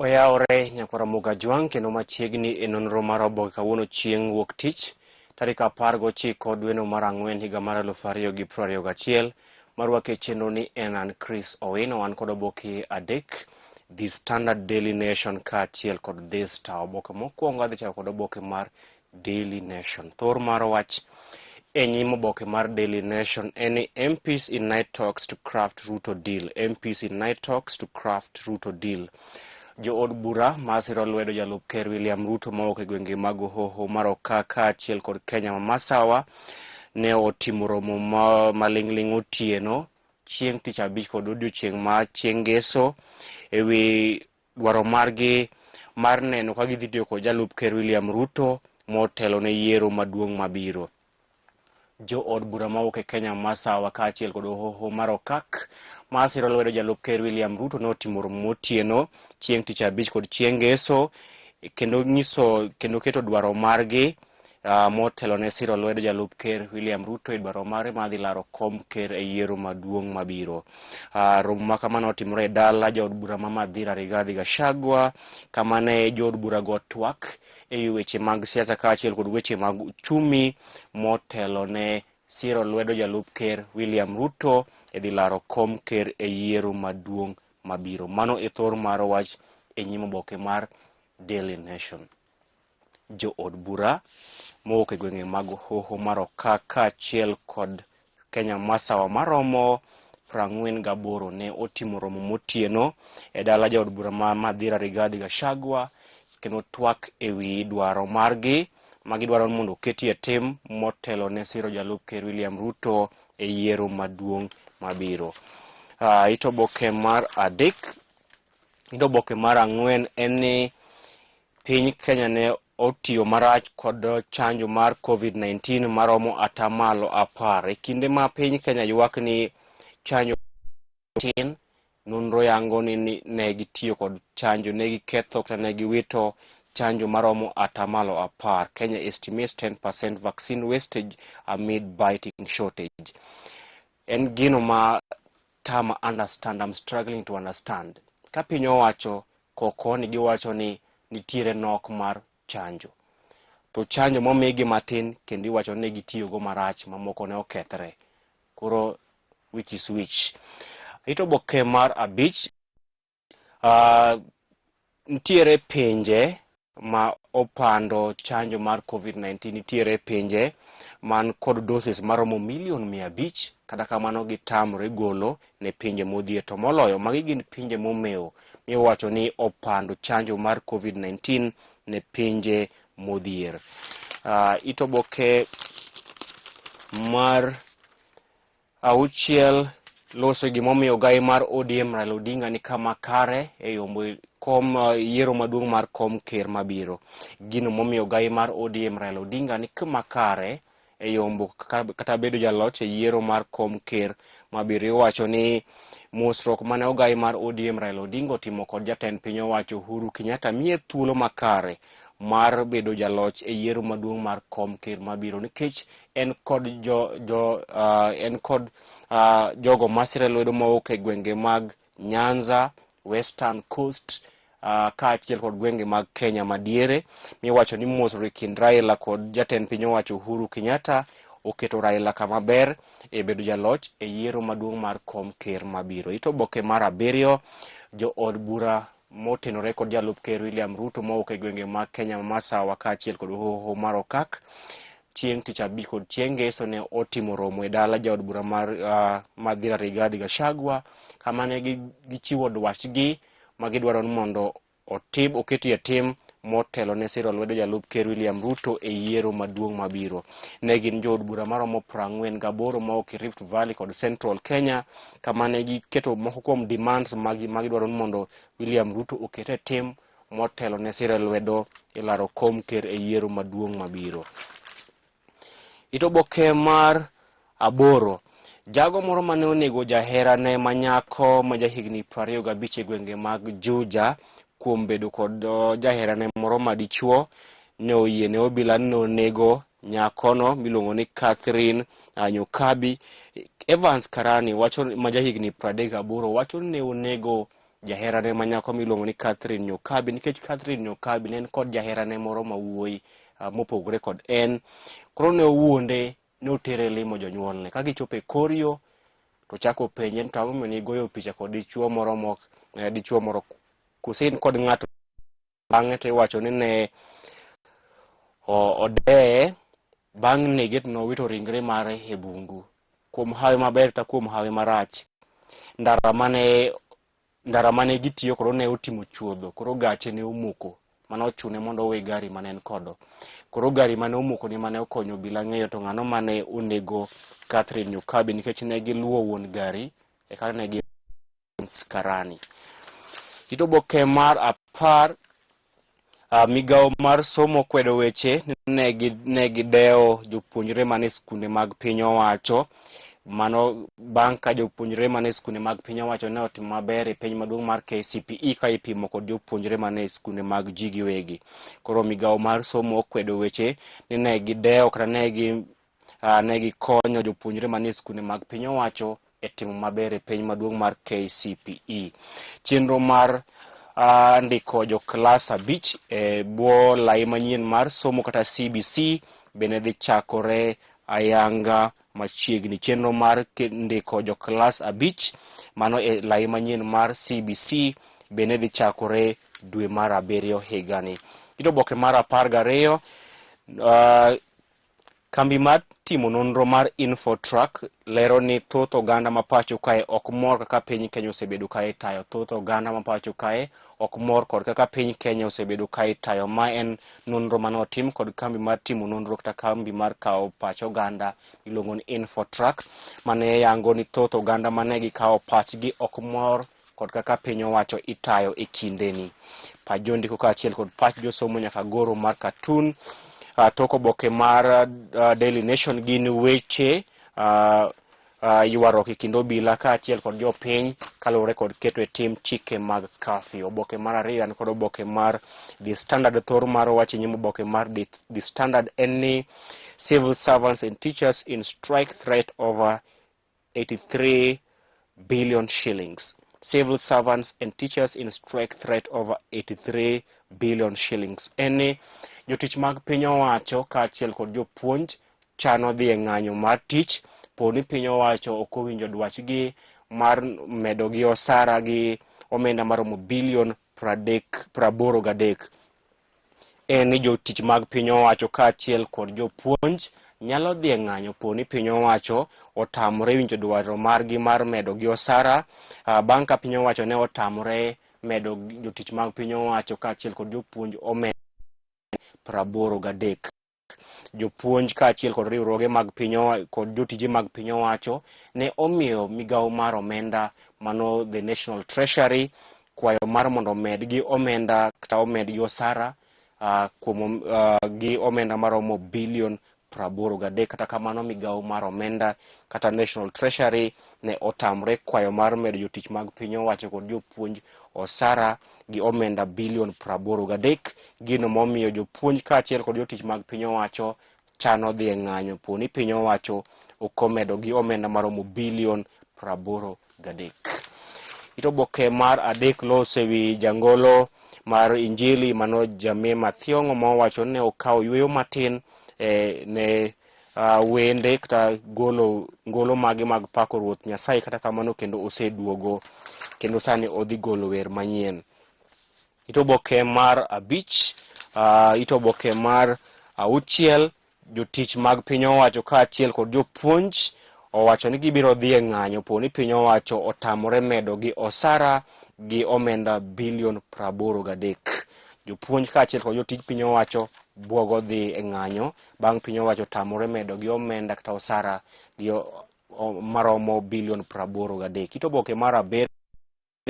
Oyaore nyakwara Muga Jwang kendo machiegni e nonro mar Oboke kawuono chieng' wuok tich tarik 19 dwe mar ang'wen higa mar 2021 marwake chenro ni en an Chris Owino wan kod oboke adek The Standard, Daily Nation kaachiel kod The Star. Oboke mokwongo adhi chako kod oboke mar Daily Nation. Thor mar wach e nyim oboke mar Daily Nation en ni MPs in night talks to craft Ruto deal. MPs in night talks to craft Ruto deal. Jo od bura masiro lwedo jalup ker William Ruto mawuok e gwenge mag hoho mar Okaka kaachiel kod Kenya ma masawa ne otimo romo maling'ling' otieno chieng' tich abich kod odiochieng' ma chieng' ngeso ewi dwaro margi mar neno ka gidhi tiyo kod jalup ker William Ruto motelo ne yiero maduong' mabiro. Jo od bura mawuok e Kenya masawa kaachiel kod hoho mar Okak masiro lwedo jalup ker William Ruto ne otimo romo motieno chieng' tich abich kod chieng' ngeso kendo keto dwaro margi motelo ne siro lwedo jalup ker William Ruto e dwaro mare madhi laro kom ker e yiero maduong' mabiro. Romo ma kamano otimore e dala jo od bura ma Madhira Rigathi Gachagua kama ne jo od bura go twak e weche mag siasa kaachiel kod weche mag uchumi motelo ne siro lwedo jalup ker William Ruto e dhi laro kom ker e yiero maduong' mabiro. Mano e thor mar wach e nyim oboke mar Daily Nation. Jo od bura mowuok e gwenge mag hoho mar Okaka kaachiel kod Kenya masawa maromo 48 ne otimo romo motieno e dala jo od bura ma Madhira Rigathi Gachagua kendo twak ewi dwaro margi magidwaro mondo oketie tim motelo ne siro jalup ker William Ruto e yiero maduong' mabiro. Ito oboke mar adek, ito oboke mar ang'wen en ni piny Kenya ne otiyo marach kod chanjo mar COVID-19 maromo 10%. E kinde ma piny Kenya ywak ni chanjo tin, nonro yango ni ne gitiyo kod chanjo, ne giketho kata ne giwito chanjo maromo 10%. Kenya estimates 10% vaccine wastage amid biting shortage. En gino ma tama understand, I'm struggling to understand. Ka piny owacho koko ni giwacho ni nitiere nok mar chanjo, to chanjo momigi matin kendo iwacho ni gitiyo go marach mamoko ne okethre. Koro which is which? Ito oboke mar abich, nitiere pinje ma opando chanjo mar COVID-19, nitiere pinje man kod doses maromo 500,000 kata kamano gitamre golo ne pinje modhier, to moloyo magi gin pinje momeo miwacho ni opando chanjo mar COVID-19 ne pinje modhier. Ito oboke mar auchiel loso gimomiyo gai mar ODM Raila Odinga ni kama kare e yombo yiero maduong' mar kom ker mabiro. Gino momiyo gai mar ODM Raila Odinga ni kama kare e yombo kata bedo jaloch e yiero mar kom ker mabiro. Iwacho ni mosruok mane ogai mar ODM Raila Odinga otimo kod jatend piny owacho Uhuru Kenyatta miye thuolo makare mar bedo jaloch e yiero maduong' mar kom ker mabiro, nikech en kod jogo masire lwedo mawuok e gwenge mag Nyanza, Western Coast kaachiel kod gwenge mag Kenya madiere. Miwacho ni mosruok kind Raila kod jatend piny owacho Uhuru Kenyatta oketo Raila kama ber e bedo jaloch e yiero maduong' mar kom ker mabiro. Ito oboke mar abiriyo, jo od bura motenore kod jalup ker William Ruto mawuok e gwenge mag Kenya masawa kaachiel kod hoho mar Okak chieng' tich abich kod chieng' ngeso ne otimo romo e dala jo od bura mar Madhira Rigathi Gachagua kama ne gichiwo dwachgi magidwaro mondo oketie tim motelo ne siro lwedo jalup ker William Ruto e yiero maduong' mabiro. Ne gin jo od bura maromo 48 mawuok e Rift Valley kod Central Kenya kama ne giketo moko kuom demands magidwaro mondo William Ruto okete tim motelo ne siro lwedo e laro kom ker e yiero maduong' mabiro. Ito oboke mar aboro, jago moro mane onego jaherane manyako ma jahigni 25 e gwenge mag Juja kuom bedo kod jaherane moro madichuo ne oyiene obila nonego nyakono miluongo ni Catherine Nyokabi. Evans Karani wacho ma jahigni 38 wacho ne onego jaherane manyako miluongo ni Catherine Nyokabi, nikech Catherine Nyokabi ne en kod jaherane moro mawuoyi mopogore kod en. Koro ne owuonde, ne otere limo jonyuolne. Ka gichopo e korio to chako penje ni tang'o ni goyo picha kod dichuo moro kusin kod ng'ato. Bang'e to iwacho ni ne odeye bang' nege to nowito ringre mare e bungu kuom hawi maber ta kuom hawi marach. Ndara mane gitiyo koro ne otimo chuodho, koro gache ne omuko, mane ochune mondo owe gari mane en kodo. Koro gari mane omuko ni mane okonyo bila ng'eyo to ng'ano mane onego Catherine Nyokabi, nikech ne giluwo wuon gari eka ne gi karani. Ito oboke mar 10, migawo mar somo kwedo weche ne gidewo jopuonjre mane skunde mag piny owacho. Mano bang' ka jopuonjre mane skunde mag piny owacho ne otimo maber e penj maduong' mar KCPE ka ipimo kod jopuonjre mane skunde mag ji giwegi. Koro migawo mar somo kwedo weche ni ne gidewo kata ne gikonyo jopuonjre mane skunde mag piny owacho e timo maber e penj maduong' mar KCPE. Chenro mar ndiko joklas 5 e bwo lai manyien mar somo kata CBC bende dhi chakore ayanga machiegni. Chenro mar ndiko joklas 5 mano e lai manyien mar CBC bende dhi chakore dwe mar 7 higani. Ito oboke mar 12, kambi mar timo nonro mar Infotrack lero ni thoth oganda mapacho kae ok mor kaka piny Kenya osebedo kae tayo. Thoth oganda mapacho kae ok mor kod kaka piny Kenya osebedo kae tayo. Ma en nonro mano otim kod kambi mar timo nonro kata kambi mar kawo pach oganda iluongo ni Infotrack, mane yango ni thoth oganda mane gikawo pachgi ok mor kod kaka piny owacho itayo e kindeni. Pach jondiko kaachiel kod pach josomo nyaka goro mar cartoon. Tok oboke mar Daily Nation gin weche ywaruok e kind obila kaachiel kod jopiny kaluwore kod keto e tim chike mag curfew. Oboke mar 2 an kod oboke mar The Standard. Thor mar wache nyimo oboke mar The Standard en ni civil servants and teachers in strike threat over 83 billion shillings. Civil servants and teachers in strike threat over 83 billion shillings. Eni jotich mag piny owacho kaachiel kod jopuonj chano dhi e ng'anyo mar tich poni piny owacho ok owinjo dwachgi mar medogi osara gi omenda maromo bilion 83. Eni jotich mag piny owacho kaachiel kod jopuonj nyalo dhi e ng'anyo poni piny owacho otamore winjo dwaro margi mar medogi osara bang' ka piny owacho ne otamore medo jotich mag piny owacho kaachiel kod jopuonj omenda 83. Jopuonj kaachiel kod riwruoge mag piny kod jotije mag piny owacho ne omiyo migawo mar omenda mano the National Treasury kwayo mar mondo medgi omenda kata omedgi osara kuom gi omenda maromo bilion 83. Kata kamano migawo mar omenda kata National Treasury ne otamre kwayo mar medo jotich mag piny owacho kod jopuonj osara gi omenda bilion 83. Gino momiyo jopuonj kaachiel kod jotich mag piny owacho chano dhi e ng'anyo poni piny owacho ok omedo gi omenda maromo bilion 83. Ito oboke mar 3 los ewi jangolo mar Injili mano Jamie Mathiongo mowacho ne okawo yweyo matin ne wende kata ngolo mage mag pako Ruoth Nyasaye, kata kamano kendo oseduogo kendo sani odhi golo wer manyien. Ito oboke mar 5, ito oboke mar 6, jotich mag piny owacho kaachiel kod jopuonj owacho ni gibiro dhi e ng'anyo poni piny owacho otamore medo gi osara gi omenda bilion 83. Jopuonj kaachiel kod jotij piny owacho buogo dhi e ng'anyo bang' piny owacho tamore medo gi omenda kata osara gi maromo bilion 83. Ito oboke mar 7,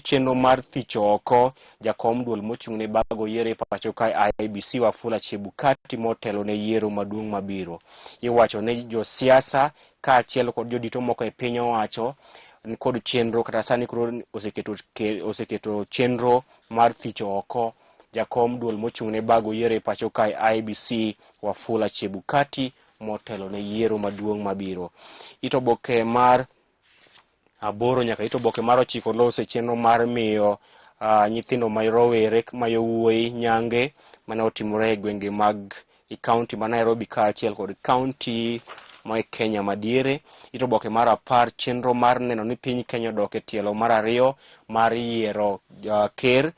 chenro mar thicho oko jakom duol mochung' ne bago yiero e pacho kae IEBC Wafula Chebukati motelo ne yiero maduong' mabiro. Iwacho ne josiasa kaachiel kod jodito moko e piny owacho kod chenro kata sani koro oseketo chenro mar thicho oko jakom duol mochung' ne bago yiero e pacho kae IEBC Wafula Chebukati motelo ne yiero maduong' mabiro. Ito oboke mar 8 nyaka ito oboke mar 9 lose chenro mar miyo nyithindo mayrowere mayowuoyi nyange mane otimore e gwenge mag county ma Nairobi kaachiel kod county ma Kenya madiere. Ito oboke mar 10 chenro mar neno ni piny Kenya odok e tielo mar 2 mar yiero ker.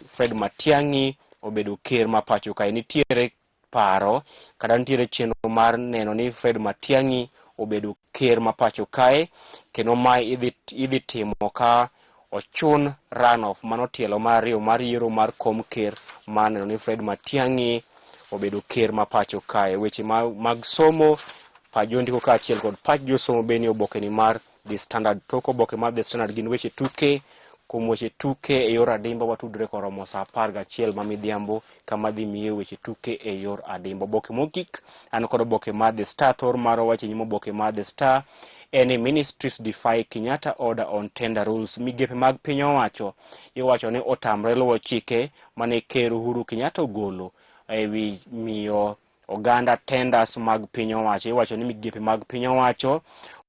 Fred Matiang'i obedo ker ma pacho kae. Nitiere paro kata nitiere chenro mar neno ni Fred Matiang'i obedo ker ma pacho kae, kendo mai idhi timo ka ochun runoff manotielo mar 2 mar yiero mar kom ker ma neno ni Fred Matiang'i obedo ker ma pacho kae. Weche mag somo pajo ndiko kaachiel kod pach josomo beni oboke ni mar The Standard. Tok oboke mar The Standard gin weche tuke. Kuom weche tuke e yor adimba watudre koromo saa 11 ma midhiambo kama dhi miyo weche tuke e yor adimba. Oboke mogik an kod oboke mar The Star. Thor mar wache nyimo oboke mar The Star Any ministries defy Kenyatta order on tender rules. Migepe mag piny owacho iwacho ni otamre luwo chike mane ker Uhuru Kenyatta ogolo ewi miyo oganda tenders mag piny owacho. Iwacho ni migepe mag piny owacho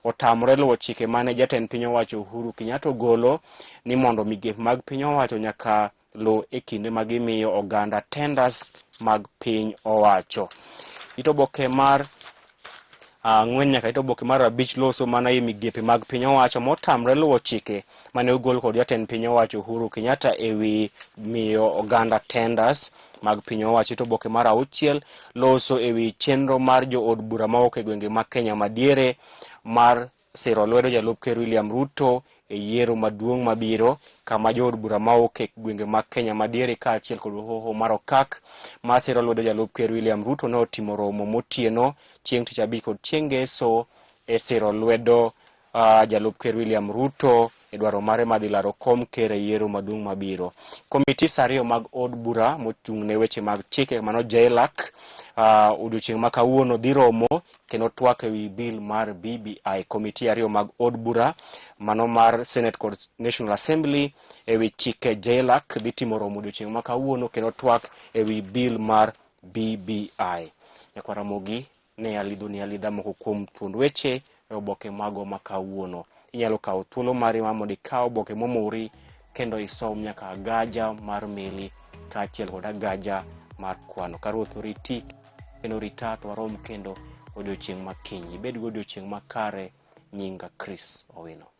otamre luwo chike mane jatend piny owacho Uhuru Kenyatta ogolo ni mondo migepe mag piny owacho nyaka lo e kinde ma gimiyo oganda tenders mag piny owacho. Ito oboke mar 4 nyaka ito oboke mar 5 loso mana e migepe mag piny owacho motamre luwo chike mane ogol kod jatend piny owacho Uhuru Kenyatta ewi miyo oganda tenders mag piny owacho. Ito oboke mar 6 loso ewi chenro mar jo od bura mawuok e gwenge mag Kenya madiere mar siro lwedo jalup ker William Ruto e yiero maduong' mabiro, kama jo od bura mawuok e gwenge mag Kenya madiere kaachiel kod hoho mar okak mar siro lwedo jalup ker William Ruto ne otimo romo motieno chieng' tich abich kod chieng' ngeso e siro lwedo jalup ker William Ruto e dwaro mare madhi laro kom ker e yiero maduong' mabiro. Komitis 2 mag od bura mochung' ne weche mag chike mano JLAC odiochieng' ma kawuono dhi romo kendo twak ewi bill mar BBI. Komiti 2 mag od bura mano mar Senate kod National Assembly ewi chike JLAC dhi timo romo odiochieng' ma kawuono kendo twak ewi bill mar BBI. Nyakwaramogi ne alidha moko kuom thuond weche e oboke mago ma kawuono. Inyalo kawo thuolo mari mondo ikaw oboke momori kendo isom nyaka agaja mar mili kaachiel kod agaja mar kwano. Ka Ruoth oriti kendo rita to warom kendo odiochieng' makiny. Bed go odiochieng' makare. Nyinga Chris Owino.